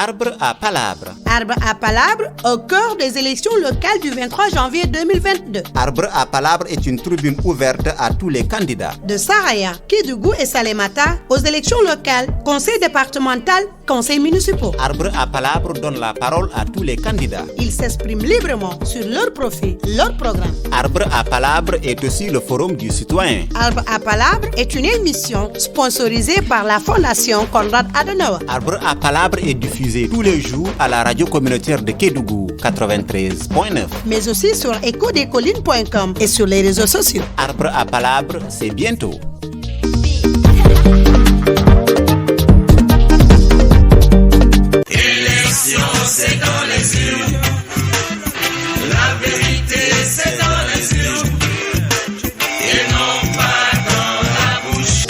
Arbre à palabre. Arbre à palabre au cœur des élections locales du 23 janvier 2022. Arbre à palabre est une tribune ouverte à tous les candidats. De Saraya, Kédougou et Salémata aux élections locales, conseil départemental, conseils municipaux. Arbre à palabre donne la parole à tous les candidats. Ils s'expriment librement sur leur profil, leur programme. Arbre à palabre est aussi le forum du citoyen. Arbre à palabre est une émission sponsorisée par la Fondation Konrad Adenauer. Arbre à palabre est diffusé tous les jours à la radio communautaire de Kédougou 93.9. Mais aussi sur ecodecolline.com et sur les réseaux sociaux. Arbre à palabre, c'est bientôt. Élection, c'est dans les urnes. La vérité, c'est dans les urnes. Et non pas dans la bouche.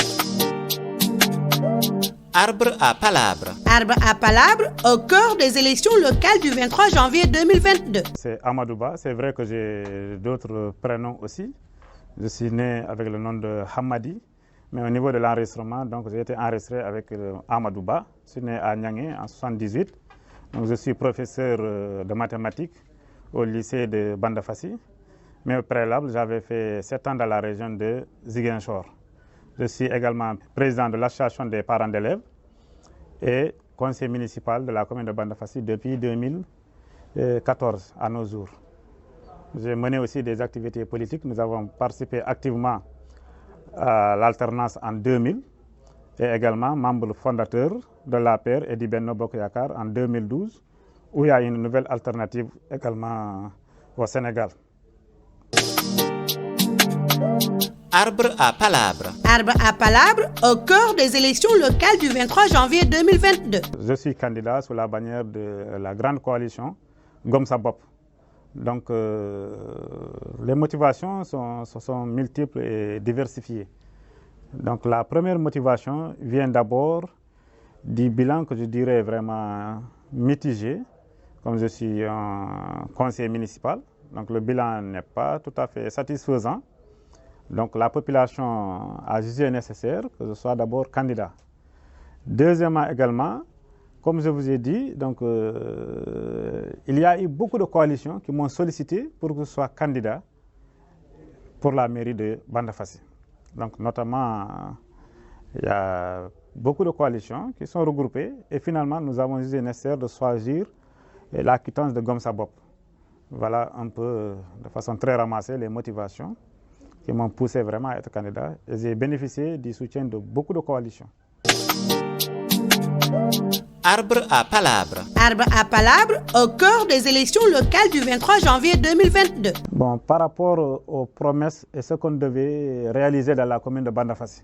Arbre à palabre. Arbre à palabre au cœur des élections locales du 23 janvier 2022. C'est Amadouba. C'est vrai que j'ai d'autres prénoms aussi. Je suis né avec le nom de Hamadi. Mais au niveau de l'enregistrement, donc j'ai été enregistré avec Amadouba. Je suis né à Niangé en 1978. Donc je suis professeur de mathématiques au lycée de Bandafassi. Mais au préalable, j'avais fait 7 ans dans la région de Ziguinchor. Je suis également président de l'association des parents d'élèves et conseiller municipal de la commune de Bandafassi depuis 2014 à nos jours. J'ai mené aussi des activités politiques. Nous avons participé activement à l'alternance en 2000 et également membre fondateur de l'APR et du Benno Bokk Yakaar en 2012 où il y a une nouvelle alternative également au Sénégal. Arbre à palabre. Arbre à palabre au cœur des élections locales du 23 janvier 2022. Je suis candidat sous la bannière de la grande coalition Gom Sa Bop. Donc les motivations sont multiples et diversifiées. Donc la première motivation vient d'abord du bilan que je dirais vraiment mitigé, comme je suis un conseiller municipal. Donc le bilan n'est pas tout à fait satisfaisant. Donc la population a jugé nécessaire que je sois d'abord candidat. Deuxièmement également, comme je vous ai dit, donc, il y a eu beaucoup de coalitions qui m'ont sollicité pour que je sois candidat pour la mairie de Bandafassi. Donc notamment, il y a beaucoup de coalitions qui sont regroupées et finalement nous avons jugé nécessaire de choisir la quittance de Gom Sa Bop. Voilà un peu de façon très ramassée les motivations qui m'ont poussé vraiment à être candidat et j'ai bénéficié du soutien de beaucoup de coalitions. Arbre à palabre. Arbre à palabre au cœur des élections locales du 23 janvier 2022. Bon, par rapport aux promesses et ce qu'on devait réaliser dans la commune de Bandafassi.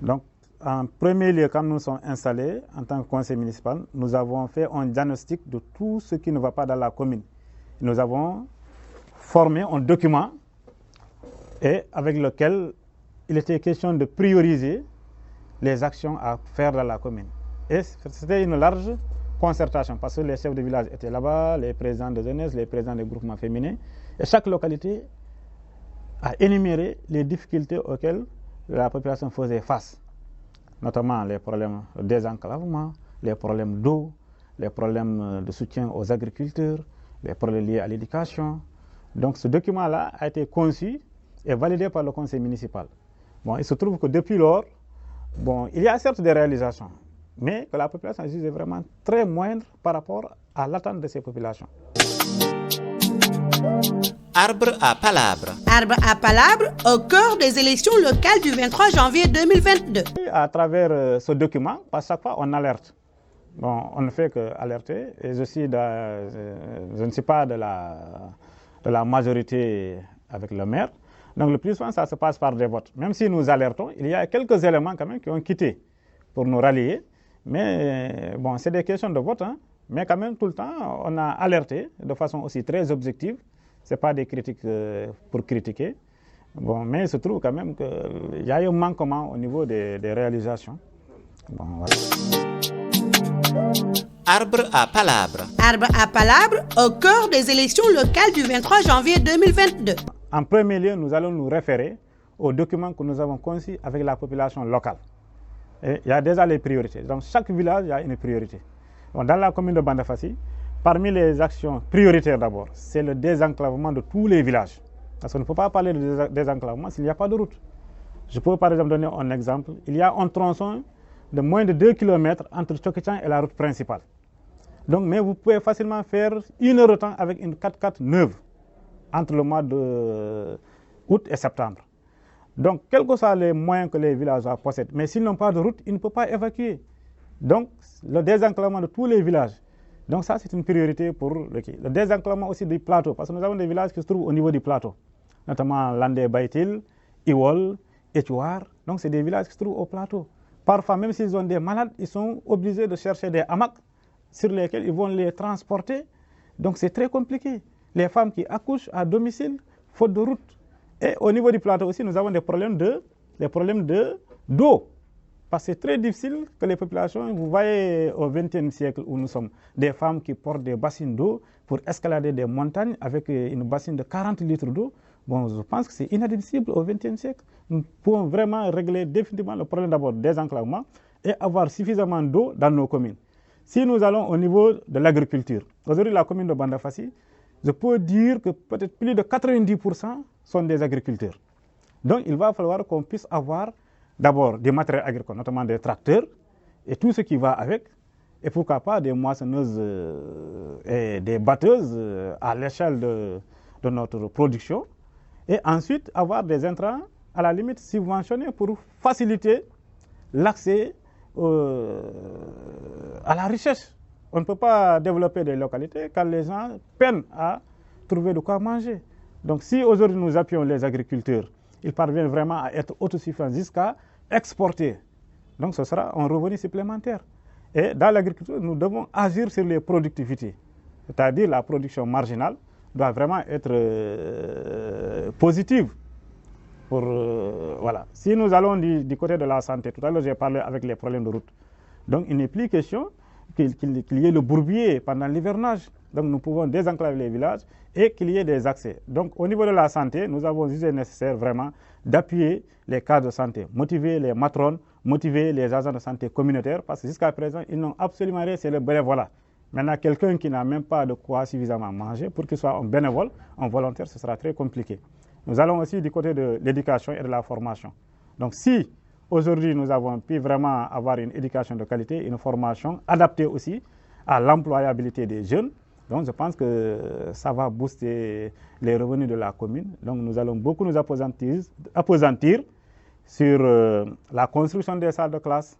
Donc, en premier lieu, quand nous sommes installés en tant que conseil municipal, nous avons fait un diagnostic de tout ce qui ne va pas dans la commune. Nous avons formé un document et avec lequel il était question de prioriser les actions à faire dans la commune. Et c'était une large concertation parce que les chefs de village étaient là-bas, les présidents de jeunesse, les présidents des groupements féminins. Et chaque localité a énuméré les difficultés auxquelles la population faisait face, notamment les problèmes de désenclavement, les problèmes d'eau, les problèmes de soutien aux agriculteurs, les problèmes liés à l'éducation. Donc ce document-là a été conçu et validé par le conseil municipal. Bon, il se trouve que depuis lors, bon, il y a certes des réalisations, mais que la population est jugée vraiment très moindre par rapport à l'attente de ces populations. Arbre à palabre. Arbre à palabre au cœur des élections locales du 23 janvier 2022. À travers ce document, à chaque fois, on alerte. Bon, on ne fait qu'alerter. Et je ne suis pas de la majorité avec le maire. Donc le plus souvent, ça se passe par des votes. Même si nous alertons, il y a quelques éléments quand même qui ont quitté pour nous rallier. Mais bon, c'est des questions de vote. Hein. Mais quand même, tout le temps, on a alerté de façon aussi très objective. Ce n'est pas des critiques pour critiquer. Bon, mais il se trouve quand même qu'il y a eu un manquement au niveau des réalisations. Bon, voilà. Arbre à palabre. Arbre à palabre au cœur des élections locales du 23 janvier 2022. En premier lieu, nous allons nous référer aux documents que nous avons conçus avec la population locale. Et il y a déjà les priorités. Dans chaque village, il y a une priorité. Bon, dans la commune de Bandafassi, parmi les actions prioritaires d'abord, c'est le désenclavement de tous les villages. Parce qu'on ne peut pas parler de désenclavement s'il n'y a pas de route. Je peux par exemple donner un exemple. Il y a un tronçon de moins de 2 km entre Tchokichan et la route principale. Donc, mais vous pouvez facilement faire 1 heure de temps avec une 4x4 neuve entre le mois d'août et septembre. Donc, quels que soient les moyens que les villageois possèdent, mais s'ils n'ont pas de route, ils ne peuvent pas évacuer. Donc, le désenclavement de tous les villages. Donc, ça, c'est une priorité pour le désenclavement aussi du plateau, parce que nous avons des villages qui se trouvent au niveau du plateau, notamment Landé Baitil, Iwol, Etouar. Donc, c'est des villages qui se trouvent au plateau. Parfois, même s'ils ont des malades, ils sont obligés de chercher des hamacs sur lesquels ils vont les transporter. Donc, c'est très compliqué. Les femmes qui accouchent à domicile, faute de route. Et au niveau du plateau aussi, nous avons des problèmes d'eau. Parce que c'est très difficile que les populations, vous voyez au XXe siècle où nous sommes, des femmes qui portent des bassines d'eau pour escalader des montagnes avec une bassine de 40 litres d'eau. Bon, je pense que c'est inadmissible au XXe siècle. Nous pouvons vraiment régler définitivement le problème d'abord des enclavements et avoir suffisamment d'eau dans nos communes. Si nous allons au niveau de l'agriculture, aujourd'hui la commune de Bandafassi, je peux dire que peut-être plus de 90% sont des agriculteurs. Donc il va falloir qu'on puisse avoir d'abord des matériels agricoles, notamment des tracteurs et tout ce qui va avec, et pourquoi pas des moissonneuses et des batteuses à l'échelle de notre production, et ensuite avoir des intrants à la limite subventionnés pour faciliter l'accès à la recherche. On ne peut pas développer des localités quand les gens peinent à trouver de quoi manger. Donc si aujourd'hui nous appuyons les agriculteurs, ils parviennent vraiment à être autosuffisants jusqu'à exporter. Donc ce sera un revenu supplémentaire. Et dans l'agriculture, nous devons agir sur les productivités. C'est-à-dire la production marginale doit vraiment être positive. Voilà. Si nous allons du côté de la santé, tout à l'heure j'ai parlé avec les problèmes de route. Donc il n'est plus question qu'il y ait le bourbier pendant l'hivernage. Donc nous pouvons désenclaver les villages et qu'il y ait des accès. Donc au niveau de la santé, nous avons jugé nécessaire vraiment d'appuyer les cadres de santé, motiver les matrones, motiver les agents de santé communautaires, parce que jusqu'à présent, ils n'ont absolument rien, c'est le bénévolat. Maintenant, quelqu'un qui n'a même pas de quoi suffisamment manger, pour qu'il soit un bénévole, un volontaire, ce sera très compliqué. Nous allons aussi du côté de l'éducation et de la formation. Donc si aujourd'hui nous avons pu vraiment avoir une éducation de qualité, une formation adaptée aussi à l'employabilité des jeunes, donc je pense que ça va booster les revenus de la commune. Donc nous allons beaucoup nous appesantir sur la construction des salles de classe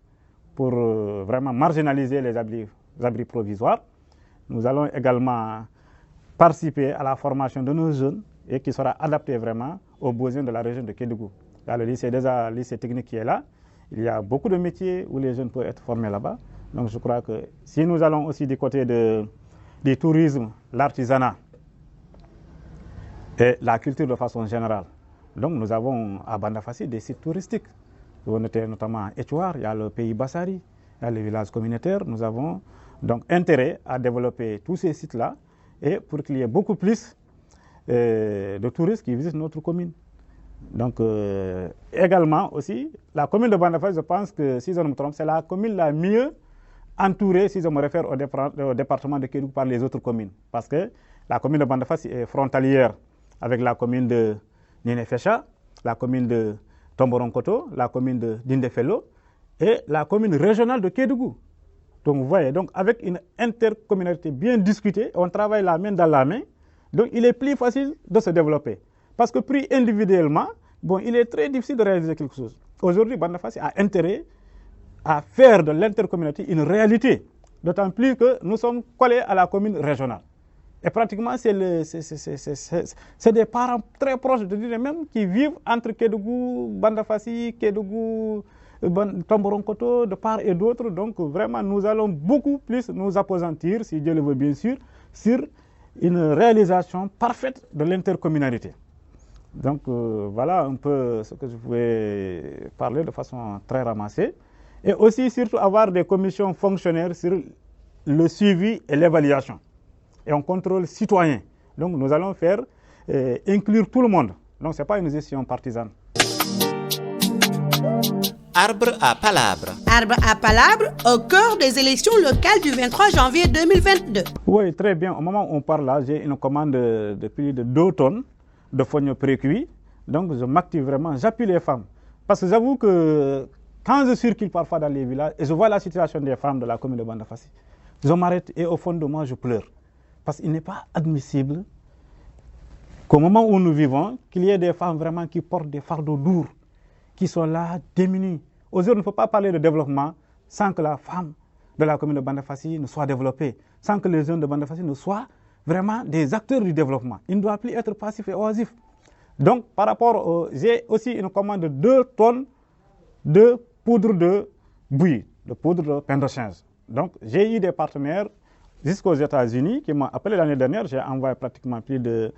pour vraiment marginaliser les abris provisoires. Nous allons également participer à la formation de nos jeunes et qui sera adaptée vraiment aux besoins de la région de Kédougou. Là, le lycée, déjà, le lycée technique qui est là, il y a beaucoup de métiers où les jeunes peuvent être formés là-bas. Donc je crois que si nous allons aussi du côté du tourisme, l'artisanat et la culture de façon générale, donc nous avons à Bandafassi des sites touristiques. Vous notez notamment à Etouar, il y a le pays Bassari, il y a les villages communautaires. Nous avons donc intérêt à développer tous ces sites-là et pour qu'il y ait beaucoup plus de touristes qui visitent notre commune. Donc également aussi, la commune de Bandafassi, je pense que si je ne me trompe, c'est la commune la mieux entourée, si je me réfère au département de Kédougou, par les autres communes. Parce que la commune de Bandafassi est frontalière avec la commune de Nénéfécha, la commune de Tomboronkoto, la commune de Dindefelo et la commune régionale de Kédougou. Donc vous voyez, donc avec une intercommunalité bien discutée, on travaille la main dans la main, donc il est plus facile de se développer. Parce que pris individuellement, bon, il est très difficile de réaliser quelque chose. Aujourd'hui, Bandafassi a intérêt à faire de l'intercommunalité une réalité, d'autant plus que nous sommes collés à la commune régionale. Et pratiquement, c'est des parents très proches, je dirais même, qui vivent entre Kédougou, Bandafassi, Kédougou, Tomboronkoto, de part et d'autre. Donc vraiment, nous allons beaucoup plus nous appesantir, si Dieu le veut bien sûr, sur une réalisation parfaite de l'intercommunalité. Donc voilà un peu ce que je pouvais parler de façon très ramassée. Et aussi, surtout, avoir des commissions fonctionnaires sur le suivi et l'évaluation. Et un contrôle citoyen. Donc nous allons faire inclure tout le monde. Donc ce n'est pas une gestion partisane. Arbre à palabre. Arbre à palabre au cœur des élections locales du 23 janvier 2022. Oui, très bien. Au moment où on parle là, j'ai une commande de plus de 2 tonnes de fonio précuit. Donc je m'active vraiment, j'appuie les femmes. Parce que j'avoue que quand je circule parfois dans les villages et je vois la situation des femmes de la commune de Bandafassi, je m'arrête et au fond de moi je pleure. Parce qu'il n'est pas admissible qu'au moment où nous vivons, qu'il y ait des femmes vraiment qui portent des fardeaux lourds, qui sont là, démunies. Aujourd'hui, on ne peut pas parler de développement sans que la femme de la commune de Bandafassi ne soit développée, sans que les jeunes de Bandafassi ne soient vraiment des acteurs du développement. Ils ne doivent plus être passifs et oisifs. Donc, par rapport j'ai aussi une commande de 2 tonnes de poudre de bouillie, de poudre de pain de change. Donc, j'ai eu des partenaires jusqu'aux États-Unis qui m'ont appelé l'année dernière. J'ai envoyé pratiquement plus de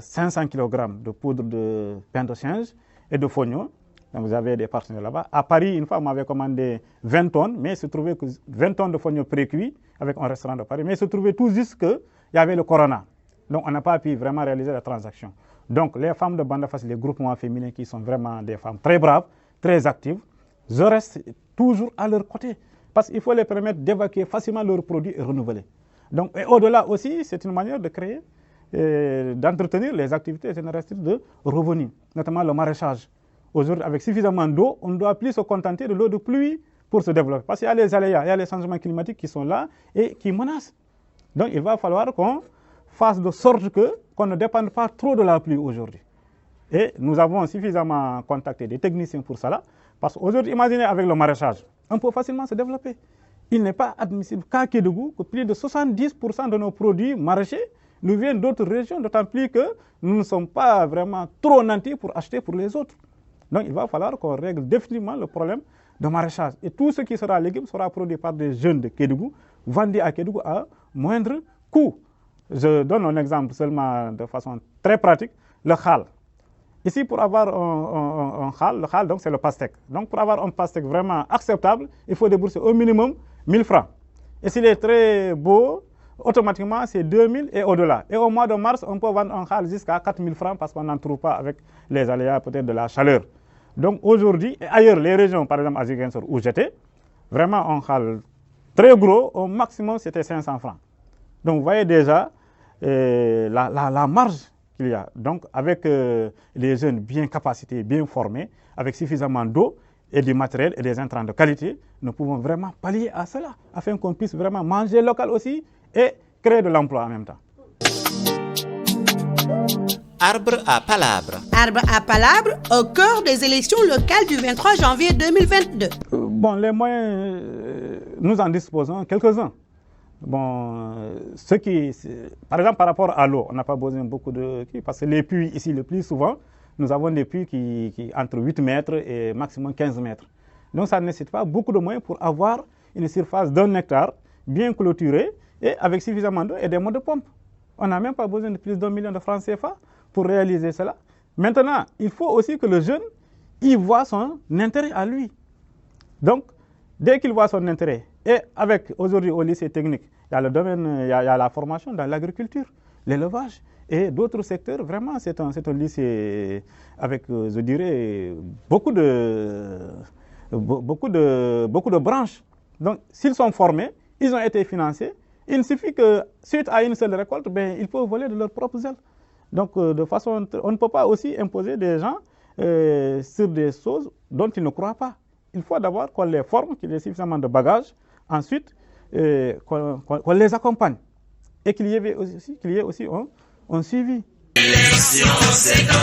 500 kg de poudre de pain de change et de fognon. Donc, vous avez des partenaires là-bas. À Paris, une fois, on m'avait commandé 20 tonnes, mais il se trouvait que 20 tonnes de fognon précuit avec un restaurant de Paris. Mais il se trouvait tout juste qu'il y avait le corona. Donc, on n'a pas pu vraiment réaliser la transaction. Donc, les femmes de Bandafassi, les groupements féminins qui sont vraiment des femmes très braves, très actives, je reste toujours à leur côté. Parce qu'il faut les permettre d'évacuer facilement leurs produits et renouveler. Donc, et au-delà aussi, c'est une manière de créer, d'entretenir les activités génératrices de revenus, notamment le maraîchage. Aujourd'hui, avec suffisamment d'eau, on ne doit plus se contenter de l'eau de pluie pour se développer. Parce qu'il y a les aléas, il y a les changements climatiques qui sont là et qui menacent. Donc, il va falloir qu'on fasse de sorte qu'on ne dépende pas trop de la pluie aujourd'hui. Et nous avons suffisamment contacté des techniciens pour cela. Parce qu'aujourd'hui, imaginez avec le maraîchage, on peut facilement se développer. Il n'est pas admissible qu'à Kédougou, que plus de 70% de nos produits maraîchers nous viennent d'autres régions, d'autant plus que nous ne sommes pas vraiment trop nantis pour acheter pour les autres. Donc il va falloir qu'on règle définitivement le problème de maraîchage. Et tout ce qui sera légumes sera produit par des jeunes de Kédougou, vendu à Kédougou à moindre coût. Je donne un exemple seulement de façon très pratique, le khal. Ici, pour avoir un khal, le khal, donc c'est le pastèque. Donc pour avoir un pastèque vraiment acceptable, il faut débourser au minimum 1000 francs. Et s'il est très beau, automatiquement c'est 2000 et au-delà. Et au mois de mars, on peut vendre un khal jusqu'à 4000 francs parce qu'on n'en trouve pas avec les aléas peut-être de la chaleur. Donc aujourd'hui, et ailleurs, les régions, par exemple à Ziguinchor où j'étais, vraiment un khal très gros, au maximum c'était 500 francs. Donc vous voyez déjà la marge qu'il y a. Donc avec les jeunes bien capacités, bien formés, avec suffisamment d'eau et du matériel et des intrants de qualité, nous pouvons vraiment pallier à cela, afin qu'on puisse vraiment manger local aussi et créer de l'emploi en même temps. Arbre à palabre. Arbre à palabre au cœur des élections locales du 23 janvier 2022. Bon, les moyens, nous en disposons quelques-uns. Bon, par exemple, par rapport à l'eau, on n'a pas besoin beaucoup de... Parce que les puits, ici, le plus souvent, nous avons des puits qui entre 8 mètres et maximum 15 mètres. Donc, ça ne nécessite pas beaucoup de moyens pour avoir une surface d'1 hectare bien clôturée et avec suffisamment d'eau et des modes de pompe. On n'a même pas besoin de plus d'1 million de francs CFA pour réaliser cela. Maintenant, il faut aussi que le jeune y voit son intérêt à lui. Donc, dès qu'il voit son intérêt, et avec aujourd'hui au lycée technique, il y a le domaine, il y a la formation dans l'agriculture, l'élevage et d'autres secteurs. Vraiment, c'est un lycée avec, je dirais, beaucoup de branches. Donc, s'ils sont formés, ils ont été financés. Il ne suffit que, suite à une seule récolte, ils peuvent voler de leurs propres ailes. Donc, de façon, on ne peut pas aussi imposer des gens sur des choses dont ils ne croient pas. Il faut d'abord qu'on les forme, qu'il y ait suffisamment de bagages. Ensuite, qu'on les accompagne. Et qu'il y ait aussi un suivi. L'élection, c'est dans